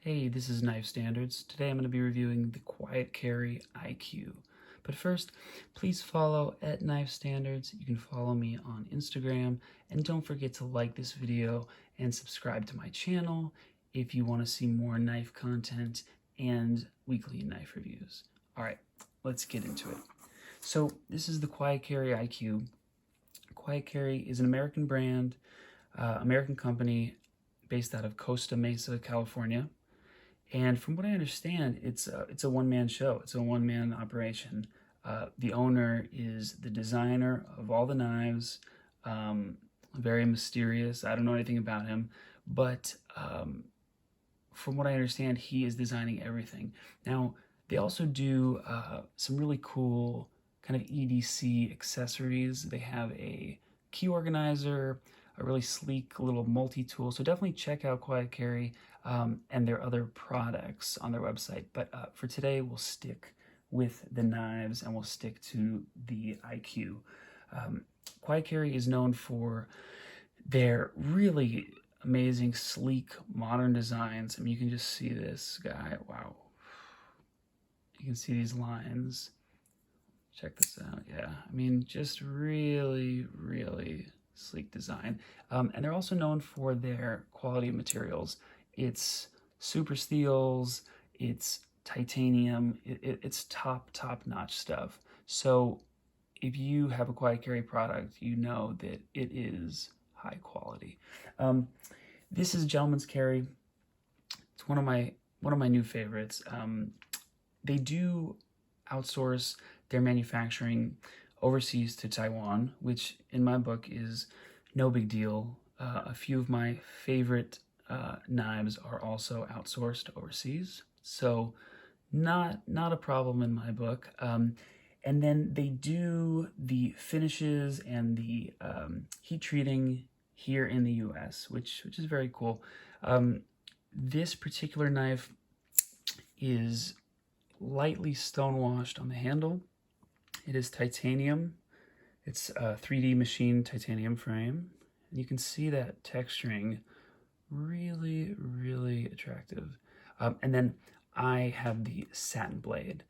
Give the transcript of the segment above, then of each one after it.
Hey, this is Knife Standards. Today I'm going to be reviewing the Quietcarry IQ. But first, please follow at Knife Standards. You can follow me on Instagram, and don't forget to like this video and subscribe to my channel if you want to see more knife content and weekly knife reviews. All right, let's get into it. So this is the Quietcarry IQ. Quietcarry is an American brand, American company based out of Costa Mesa, California. And from what I understand, it's a one-man show. It's a one-man operation. The owner is the designer of all the knives, very mysterious. I don't know anything about him, but from what I understand, he is designing everything. Now, they also do some really cool kind of EDC accessories. They have a key organizer, a really sleek little multi-tool. So definitely check out Quietcarry and their other products on their website. But for today, we'll stick with the knives and we'll stick to the IQ. Quietcarry is known for their really amazing, sleek, modern designs. I mean, you can just see this guy. Wow. You can see these lines. Check this out. Yeah, I mean, just really, really sleek design. And they're also known for their quality of materials. It's super steels, it's titanium, it's top-notch stuff. So if you have a Quietcarry product, you know that it is high quality. This is Gentleman's Carry. It's one of my new favorites. They do outsource their manufacturing overseas to Taiwan, which in my book is no big deal. A few of my favorite knives are also outsourced overseas, so not a problem in my book. And then they do the finishes and the heat treating here in the US, which is very cool. This particular knife is lightly stonewashed on the handle. It is titanium. It's a 3D machined titanium frame. And you can see that texturing really, really attractive. And then I have the satin blade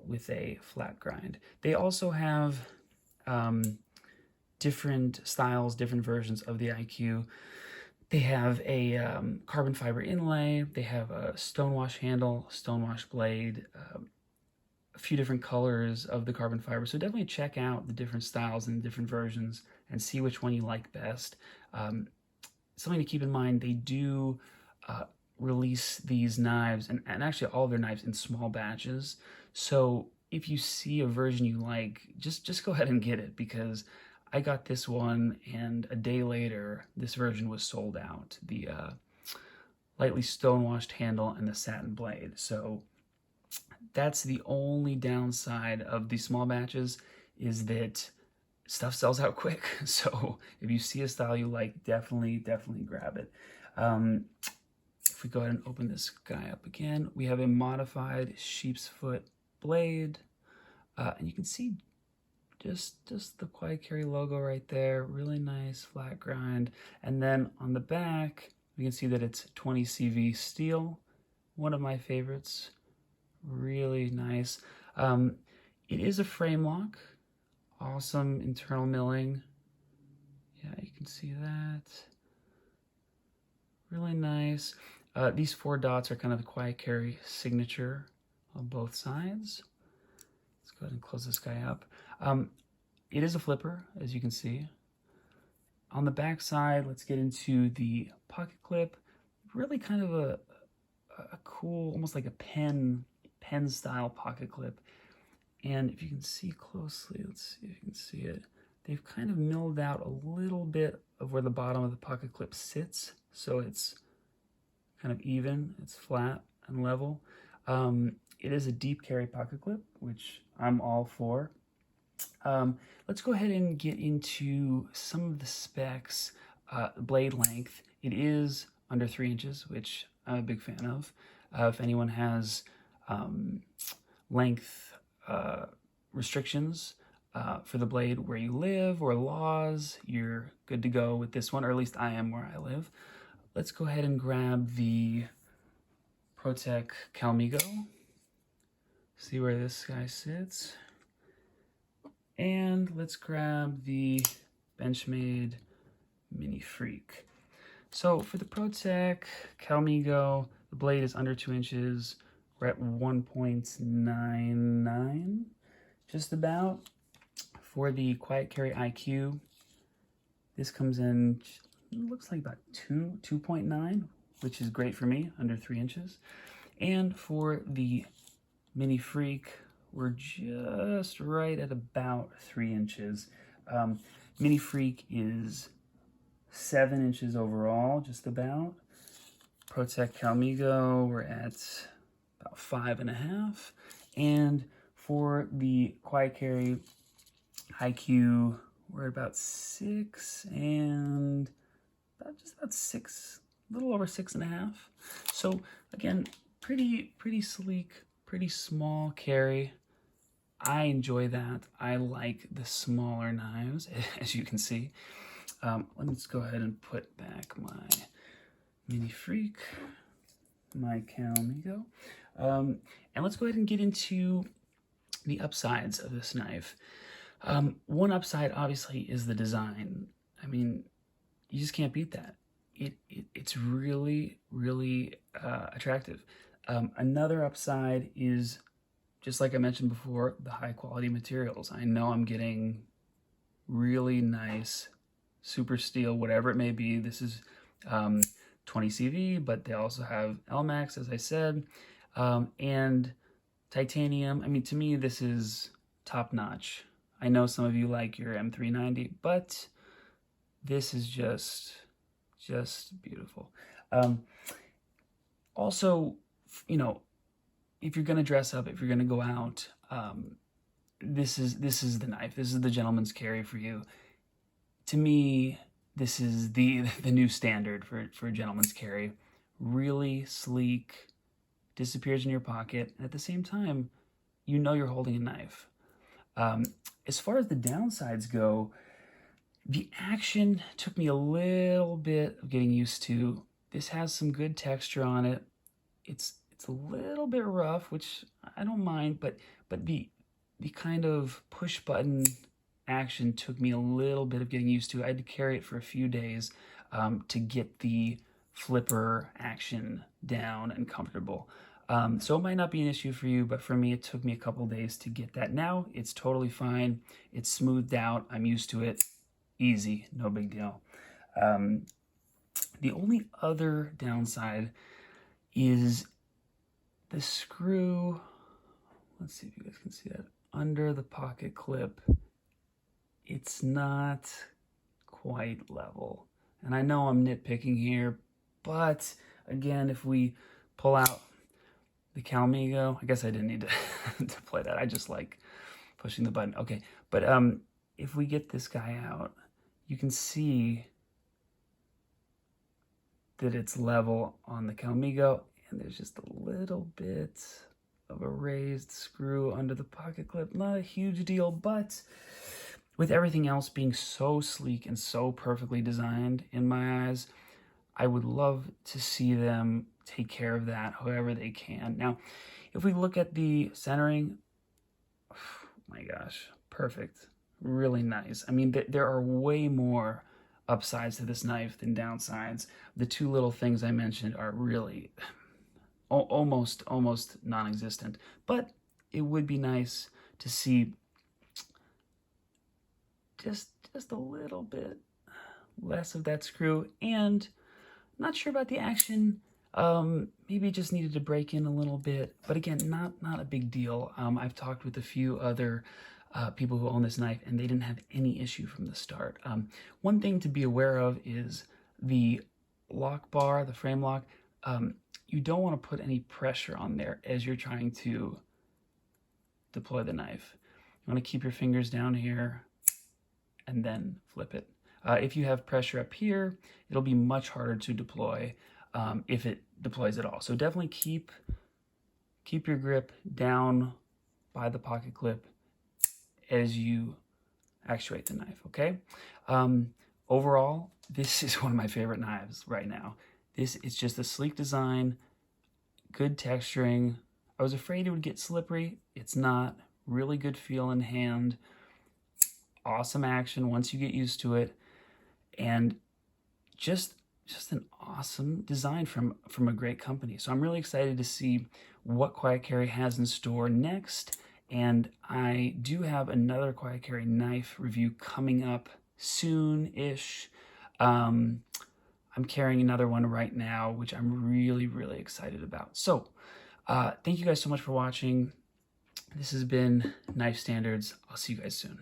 with a flat grind. They also have different styles, different versions of the IQ. They have a carbon fiber inlay. They have a stonewash handle, stonewash blade, a few different colors of the carbon fiber. So definitely check out the different styles and different versions and see which one you like best. Something to keep in mind, they do release these knives and actually all of their knives in small batches. So if you see a version you like, just go ahead and get it, because I got this one and a day later, this version was sold out. The lightly stonewashed handle and the satin blade. So that's the only downside of these small batches, is that stuff sells out quick. So if you see a style you like, definitely grab it. If we go ahead and open this guy up again, we have a modified sheep's foot blade. And you can see just the Quietcarry logo right there. Really nice flat grind. And then on the back, we can see that it's 20 CV steel. One of my favorites. Really nice. It is a frame lock. Awesome internal milling. Yeah, you can see that. Really nice. These 4 dots are kind of the Quietcarry signature on both sides. Let's go ahead and close this guy up. It is a flipper, as you can see. On the back side, let's get into the pocket clip. Really kind of a cool, almost like a pen style pocket clip. And if you can see closely, let's see if you can see it. They've kind of milled out a little bit of where the bottom of the pocket clip sits, so it's kind of even, it's flat and level. It is a deep carry pocket clip, which I'm all for. Let's go ahead and get into some of the specs. Blade length, it is under 3 inches, which I'm a big fan of. If anyone has length restrictions for the blade where you live or laws, you're good to go with this one, or at least I am where I live. Let's go ahead and grab the ProTech Calmigo. See where this guy sits. And let's grab the Benchmade Mini Freak. So for the ProTech Calmigo, the blade is under 2 inches. We're at 1.99, just about. For the Quietcarry IQ, this comes in, looks like about 2.9, which is great for me, under 3 inches. And for the Mini Freak, we're just right at about 3 inches. Mini Freak is 7 inches overall, just about. ProTech Calmigo, we're at about 5.5. And for the Quietcarry IQ, we're at about 6 and just about 6, a little over 6.5. So again, pretty sleek, pretty small carry. I enjoy that. I like the smaller knives, as you can see. Let's go ahead and put back my Mini Freak, my Calmigo. And let's go ahead and get into the upsides of this knife. One upside, obviously, is the design. I mean, you just can't beat that. It's really attractive. Another upside is, just like I mentioned before, the high quality materials. I know I'm getting really nice super steel, whatever it may be. This is 20 CV, but they also have Elmax, as I said, and titanium. I mean, to me, this is top notch. I know some of you like your M390, but this is just beautiful. Also, you know, if you're gonna dress up, if you're gonna go out, this is the knife. This is the gentleman's carry for you. To me, this is the new standard for a gentleman's carry. Really sleek, disappears in your pocket, and at the same time, you know you're holding a knife. As far as the downsides go, the action took me a little bit of getting used to. This has some good texture on it. It's a little bit rough, which I don't mind, but the kind of push button action took me a little bit of getting used to. I had to carry it for a few days to get the flipper action down and comfortable. So it might not be an issue for you, but for me, it took me a couple days to get that. Now it's totally fine. It's smoothed out. I'm used to it. Easy, no big deal. The only other downside is the screw. Let's see if you guys can see that. Under the pocket clip, it's not quite level. And I know I'm nitpicking here, but again, if we pull out the Calmigo, I guess I didn't need to play that. I just like pushing the button. Okay, but if we get this guy out, you can see that it's level on the Calmigo, and there's just a little bit of a raised screw under the pocket clip. Not a huge deal, but with everything else being so sleek and so perfectly designed in my eyes, I would love to see them take care of that however they can. Now, if we look at the centering, oh my gosh, perfect. Really nice. I mean, there are way more upsides to this knife than downsides. The two little things I mentioned are really almost non-existent, but it would be nice to see just a little bit less of that screw. And not sure about the action. Maybe it just needed to break in a little bit, but again, not a big deal. I've talked with a few other people who own this knife, and they didn't have any issue from the start. One thing to be aware of is the lock bar, the frame lock. You don't want to put any pressure on there as you're trying to deploy the knife. You want to keep your fingers down here and then flip it. If you have pressure up here, it'll be much harder to deploy if it deploys at all. So definitely keep your grip down by the pocket clip as you actuate the knife, okay? Overall, this is one of my favorite knives right now. This is just a sleek design, good texturing. I was afraid it would get slippery. It's not. Really good feel in hand. Awesome action once you get used to it. And just an awesome design from a great company. So I'm really excited to see what Quietcarry has in store next. And I do have another Quietcarry knife review coming up soon-ish. I'm carrying another one right now, which I'm really, really excited about. So thank you guys so much for watching. This has been Knife Standards. I'll see you guys soon.